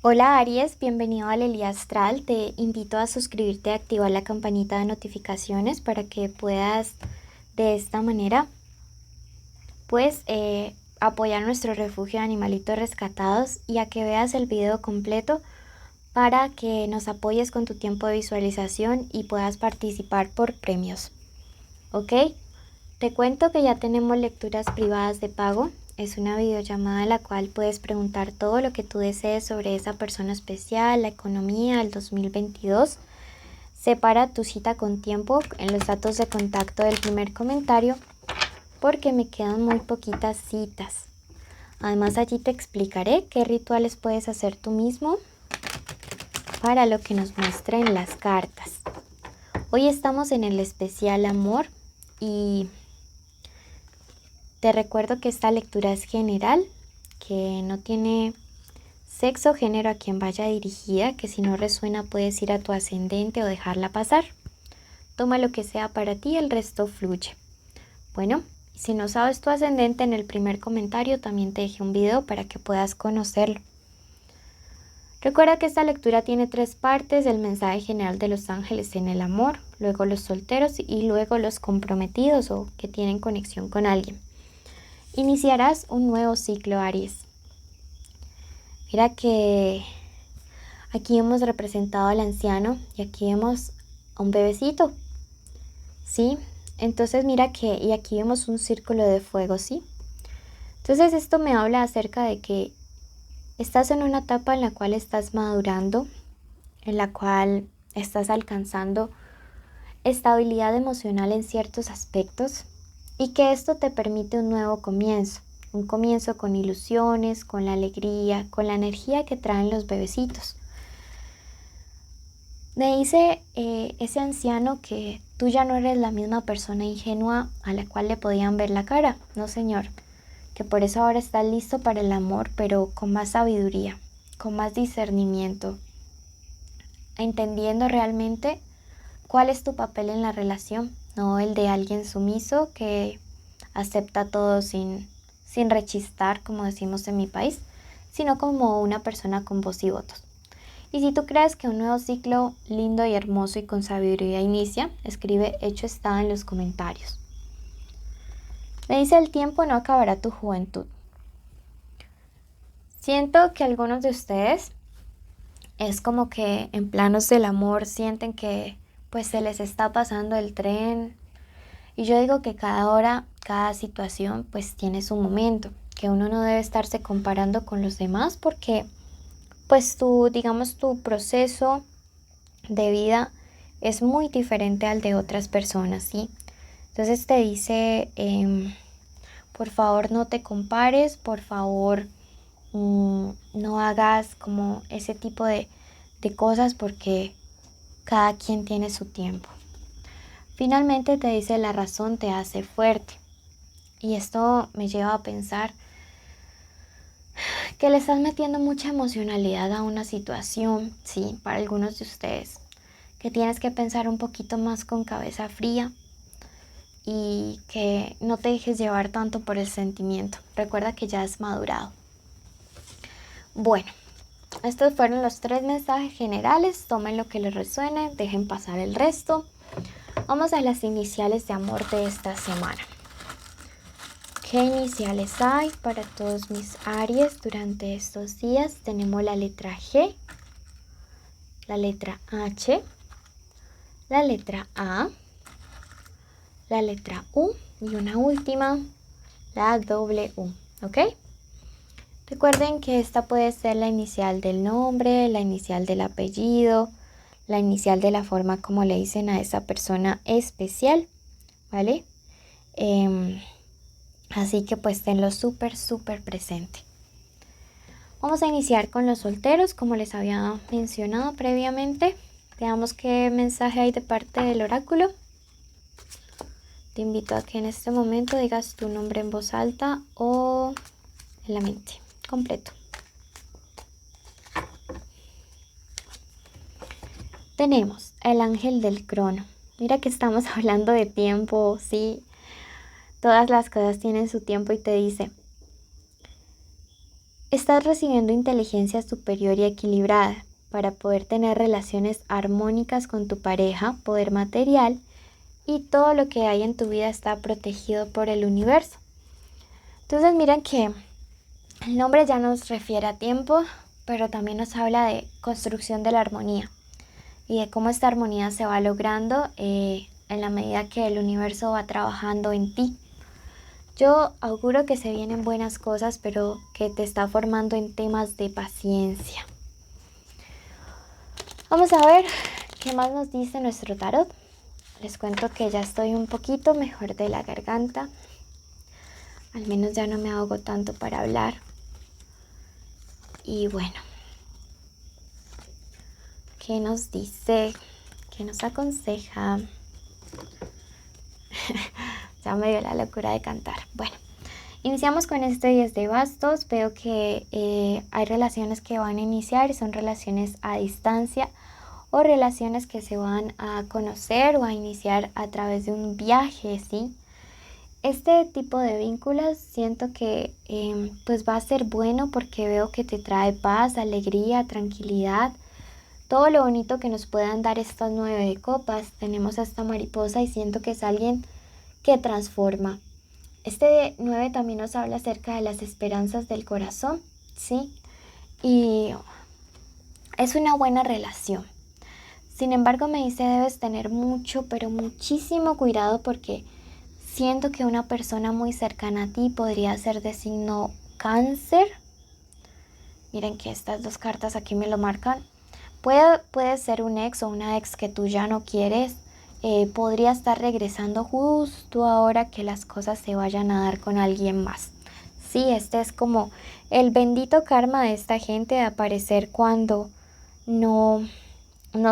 Hola Aries, bienvenido al Elía Astral. Te invito a suscribirte y activar la campanita de notificaciones para que puedas de esta manera pues apoyar nuestro refugio de animalitos rescatados y a que veas el video completo para que nos apoyes con tu tiempo de visualización y puedas participar por premios. ¿Ok? Te cuento que ya tenemos lecturas privadas de pago. Es una videollamada en la cual puedes preguntar todo lo que tú desees sobre esa persona especial, la economía, el 2022. Separa tu cita con tiempo en los datos de contacto del primer comentario porque me quedan muy poquitas citas. Además allí te explicaré qué rituales puedes hacer tú mismo para lo que nos muestren las cartas. Hoy estamos en el especial amor y te recuerdo que esta lectura es general, que no tiene sexo o género a quien vaya dirigida, que si no resuena puedes ir a tu ascendente o dejarla pasar. Toma lo que sea para ti, el resto fluye. Bueno, si no sabes tu ascendente, en el primer comentario también te dejé un video para que puedas conocerlo. Recuerda que esta lectura tiene 3 partes: el mensaje general de los ángeles en el amor, luego los solteros y luego los comprometidos o que tienen conexión con alguien. Iniciarás un nuevo ciclo, Aries. Mira que aquí hemos representado al anciano y aquí vemos a un bebecito, ¿sí? Entonces mira que, y aquí vemos un círculo de fuego, ¿sí? Entonces esto me habla acerca de que estás en una etapa en la cual estás madurando, en la cual estás alcanzando estabilidad emocional en ciertos aspectos y que esto te permite un nuevo comienzo. Un comienzo con ilusiones, con la alegría, con la energía que traen los bebecitos. Me dice ese anciano que tú ya no eres la misma persona ingenua a la cual le podían ver la cara. No, señor. Que por eso ahora estás listo para el amor, pero con más sabiduría, con más discernimiento, entendiendo realmente cuál es tu papel en la relación, no el de alguien sumiso que acepta todo sin rechistar, como decimos en mi país, sino como una persona con voz y votos. Y si tú crees que un nuevo ciclo lindo y hermoso y con sabiduría inicia, escribe "hecho está" en los comentarios. Me dice: el tiempo no acabará tu juventud. Siento que algunos de ustedes es como que en planos del amor sienten que pues se les está pasando el tren. Y yo digo que cada hora, cada situación pues tiene su momento, que uno no debe estarse comparando con los demás porque pues digamos, tu proceso de vida es muy diferente al de otras personas, ¿sí? Entonces te dice, por favor no te compares, por favor no hagas como ese tipo de cosas porque cada quien tiene su tiempo. Finalmente te dice: la razón te hace fuerte. Y esto me lleva a pensar que le estás metiendo mucha emocionalidad a una situación, sí, para algunos de ustedes, que tienes que pensar un poquito más con cabeza fría y que no te dejes llevar tanto por el sentimiento. Recuerda que ya has madurado. Bueno, estos fueron los 3 mensajes generales. Tomen lo que les resuene, dejen pasar el resto. Vamos a las iniciales de amor de esta semana. ¿Qué iniciales hay para todos mis Aries durante estos días? Tenemos la letra G, la letra H, la letra A, la letra U y una última, la W, ¿ok? Recuerden que esta puede ser la inicial del nombre, la inicial del apellido, la inicial de la forma como le dicen a esa persona especial, ¿vale? Así que pues tenlo súper presente. Vamos a iniciar con los solteros, como les había mencionado previamente. Veamos qué mensaje hay de parte del oráculo. Te invito a que en este momento digas tu nombre en voz alta o en la mente, completo. Tenemos el ángel del crono. Mira que estamos hablando de tiempo, sí. Todas las cosas tienen su tiempo y te dice: Estás recibiendo inteligencia superior y equilibrada para poder tener relaciones armónicas con tu pareja, poder material y todo lo que hay en tu vida está protegido por el universo. Entonces miren que el nombre ya nos refiere a tiempo, pero también nos habla de construcción de la armonía y de cómo esta armonía se va logrando en la medida que el universo va trabajando en ti. Yo auguro que se vienen buenas cosas, pero que te está formando en temas de paciencia. Vamos a ver qué más nos dice nuestro tarot. Les cuento que ya estoy un poquito mejor de la garganta. Al menos ya no me ahogo tanto para hablar. Y bueno, ¿qué nos dice? ¿Qué nos aconseja? Ya me dio la locura de cantar. Bueno, iniciamos con este 10 de bastos. Veo que hay relaciones que van a iniciar y son relaciones a distancia o relaciones que se van a conocer o a iniciar a través de un viaje, ¿sí? Este tipo de vínculos siento que pues va a ser bueno porque veo que te trae paz, alegría, tranquilidad. Todo lo bonito que nos puedan dar estas 9 de copas. Tenemos a esta mariposa y siento que es alguien que transforma. Este 9 también nos habla acerca de las esperanzas del corazón, ¿sí? Y es una buena relación. Sin embargo, me dice debes tener mucho, pero muchísimo cuidado porque siento que una persona muy cercana a ti podría ser de signo cáncer. Miren que estas dos cartas aquí me lo marcan. Puede ser un ex o una ex que tú ya no quieres. Podría estar regresando justo ahora que las cosas se vayan a dar con alguien más. Sí, este es como el bendito karma de esta gente de aparecer cuando no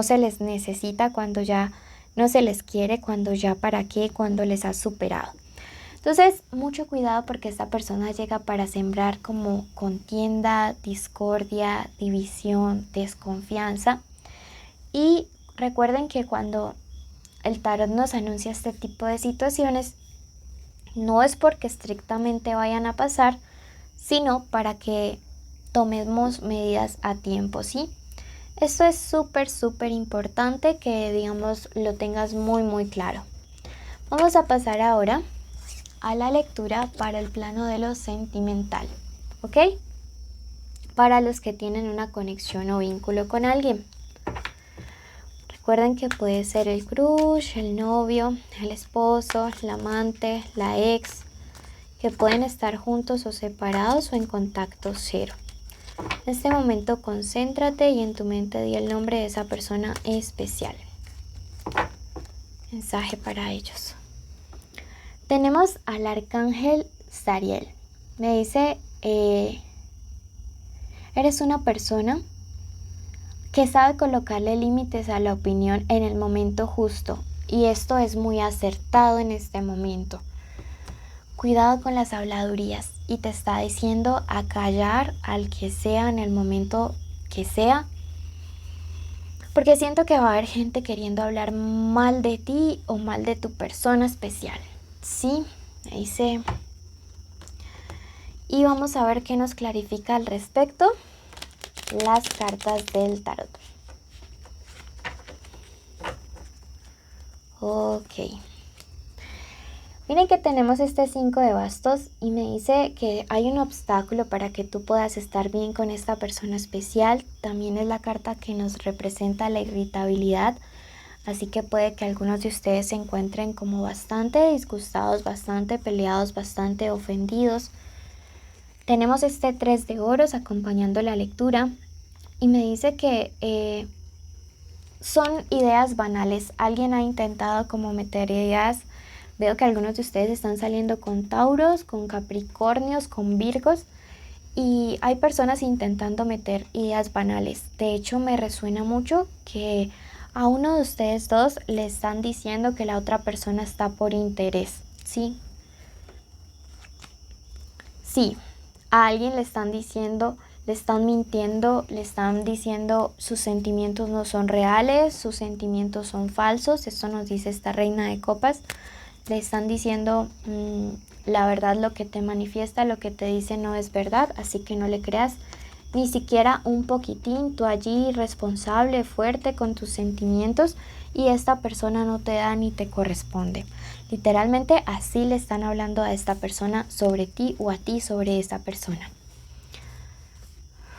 se les necesita, cuando ya no se les quiere, cuando ya para qué, cuando les has superado. Entonces, mucho cuidado porque esta persona llega para sembrar como contienda, discordia, división, desconfianza. Y recuerden que cuando el tarot nos anuncia este tipo de situaciones, no es porque estrictamente vayan a pasar, sino para que tomemos medidas a tiempo, ¿sí? Esto es súper importante que, digamos, lo tengas muy claro. Vamos a pasar ahora a la lectura para el plano de lo sentimental, ¿ok? Para los que tienen una conexión o vínculo con alguien. Recuerden que puede ser el crush, el novio, el esposo, el amante, la ex, que pueden estar juntos o separados o en contacto cero. En este momento concéntrate y en tu mente di el nombre de esa persona especial. Mensaje para ellos. Tenemos al arcángel Zariel. Me dice, eres una persona que sabe colocarle límites a la opinión en el momento justo. Y esto es muy acertado en este momento. Cuidado con las habladurías. Y te está diciendo a callar al que sea en el momento que sea. Porque siento que va a haber gente queriendo hablar mal de ti o mal de tu persona especial. Sí, me dice. Y vamos a ver qué nos clarifica al respecto las cartas del tarot. Ok. Miren que tenemos este 5 de bastos y me dice que hay un obstáculo para que tú puedas estar bien con esta persona especial. También es la carta que nos representa la irritabilidad. Así que puede que algunos de ustedes se encuentren como bastante disgustados, bastante peleados, bastante ofendidos. Tenemos este 3 de oros acompañando la lectura y me dice que son ideas banales. Alguien ha intentado como meter ideas. Veo que algunos de ustedes están saliendo con Tauros, con Capricornios, con Virgos y hay personas intentando meter ideas banales. De hecho, me resuena mucho que a uno de ustedes dos le están diciendo que la otra persona está por interés, ¿sí? Sí, a alguien le están diciendo, le están mintiendo, le están diciendo sus sentimientos no son reales, sus sentimientos son falsos. Esto nos dice esta reina de copas. Le están diciendo la verdad lo que te manifiesta, lo que te dice no es verdad, así que no le creas ni siquiera un poquitín. Tú allí responsable, fuerte con tus sentimientos, y esta persona no te da ni te corresponde. Literalmente así le están hablando a esta persona sobre ti o a ti sobre esta persona.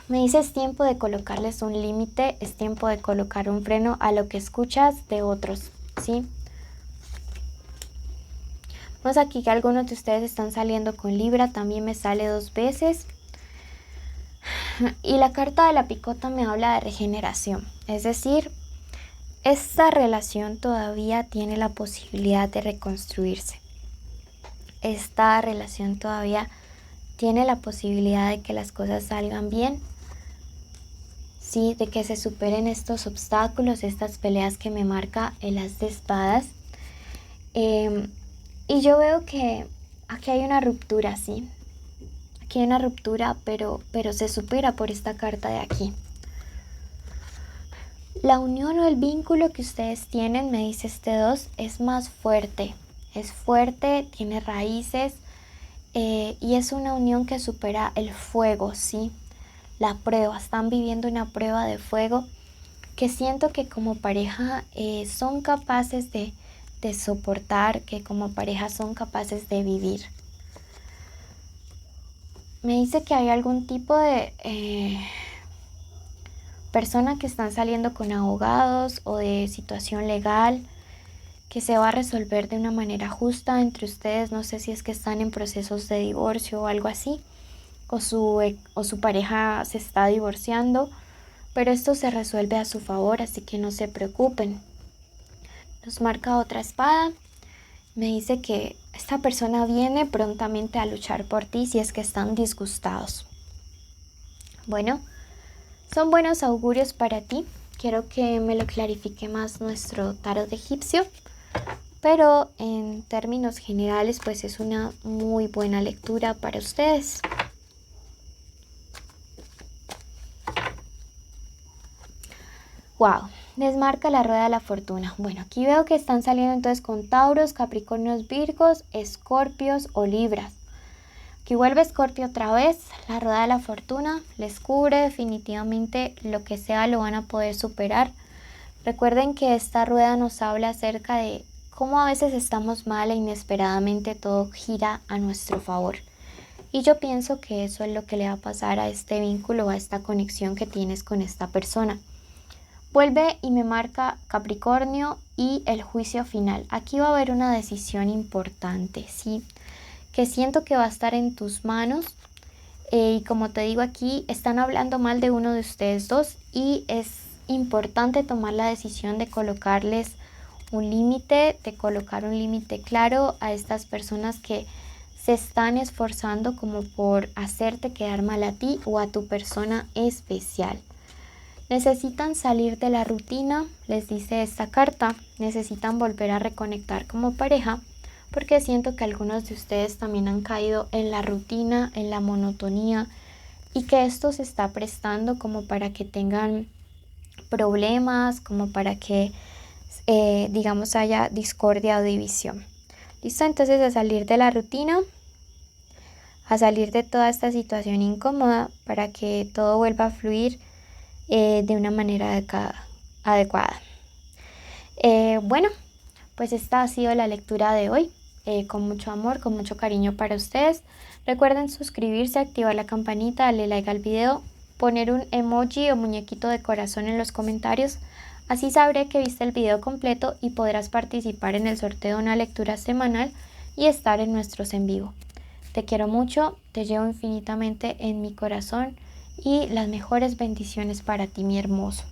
Me dice, es tiempo de colocarles un límite, es tiempo de colocar un freno a lo que escuchas de otros, ¿sí? Vamos aquí que algunos de ustedes están saliendo con Libra, también me sale 2 veces. Y la carta de la picota me habla de regeneración, es decir, esta relación todavía tiene la posibilidad de reconstruirse. Esta relación todavía tiene la posibilidad de que las cosas salgan bien, sí, de que se superen estos obstáculos, estas peleas que me marca el as de espadas. Y yo veo que aquí hay una ruptura, sí. Aquí hay una ruptura, pero se supera por esta carta de aquí. La unión o el vínculo que ustedes tienen, me dice este 2, es más fuerte. Es fuerte, tiene raíces, y es una unión que supera el fuego, ¿sí? La prueba, están viviendo una prueba de fuego que siento que como pareja son capaces de soportar, que como pareja son capaces de vivir. Me dice que hay algún tipo de persona que están saliendo con abogados o de situación legal que se va a resolver de una manera justa entre ustedes. No sé si es que están en procesos de divorcio o algo así, o su pareja se está divorciando, pero esto se resuelve a su favor, así que no se preocupen. Nos marca otra espada. Me dice que esta persona viene prontamente a luchar por ti si es que están disgustados. Bueno, son buenos augurios para ti. Quiero que me lo clarifique más nuestro tarot egipcio, pero en términos generales pues es una muy buena lectura para ustedes. Wow, les marca la rueda de la fortuna. Bueno, aquí veo que están saliendo entonces con Tauros, Capricornios, Virgos, Escorpios o Libras. Aquí vuelve Escorpio otra vez, la rueda de la fortuna les cubre definitivamente, lo que sea lo van a poder superar. Recuerden que esta rueda nos habla acerca de cómo a veces estamos mal e inesperadamente todo gira a nuestro favor. Y yo pienso que eso es lo que le va a pasar a este vínculo, a esta conexión que tienes con esta persona. Vuelve y me marca Capricornio y el juicio final. Aquí va a haber una decisión importante, ¿sí? Que siento que va a estar en tus manos. Y como te digo, aquí están hablando mal de uno de ustedes dos y es importante tomar la decisión de colocarles un límite, de colocar un límite claro a estas personas que se están esforzando como por hacerte quedar mal a ti o a tu persona especial. Necesitan salir de la rutina, les dice esta carta, necesitan volver a reconectar como pareja, porque siento que algunos de ustedes también han caído en la rutina, en la monotonía, y que esto se está prestando como para que tengan problemas, como para que, digamos, haya discordia o división. ¿Listo? Entonces, a salir de la rutina, a salir de toda esta situación incómoda para que todo vuelva a fluir de una manera adecuada. Bueno, pues esta ha sido la lectura de hoy. Con mucho amor, con mucho cariño para ustedes. Recuerden suscribirse, activar la campanita, darle like al video, poner un emoji o muñequito de corazón en los comentarios. Así sabré que viste el video completo y podrás participar en el sorteo de una lectura semanal y estar en nuestros en vivo. Te quiero mucho, te llevo infinitamente en mi corazón y las mejores bendiciones para ti, mi hermoso.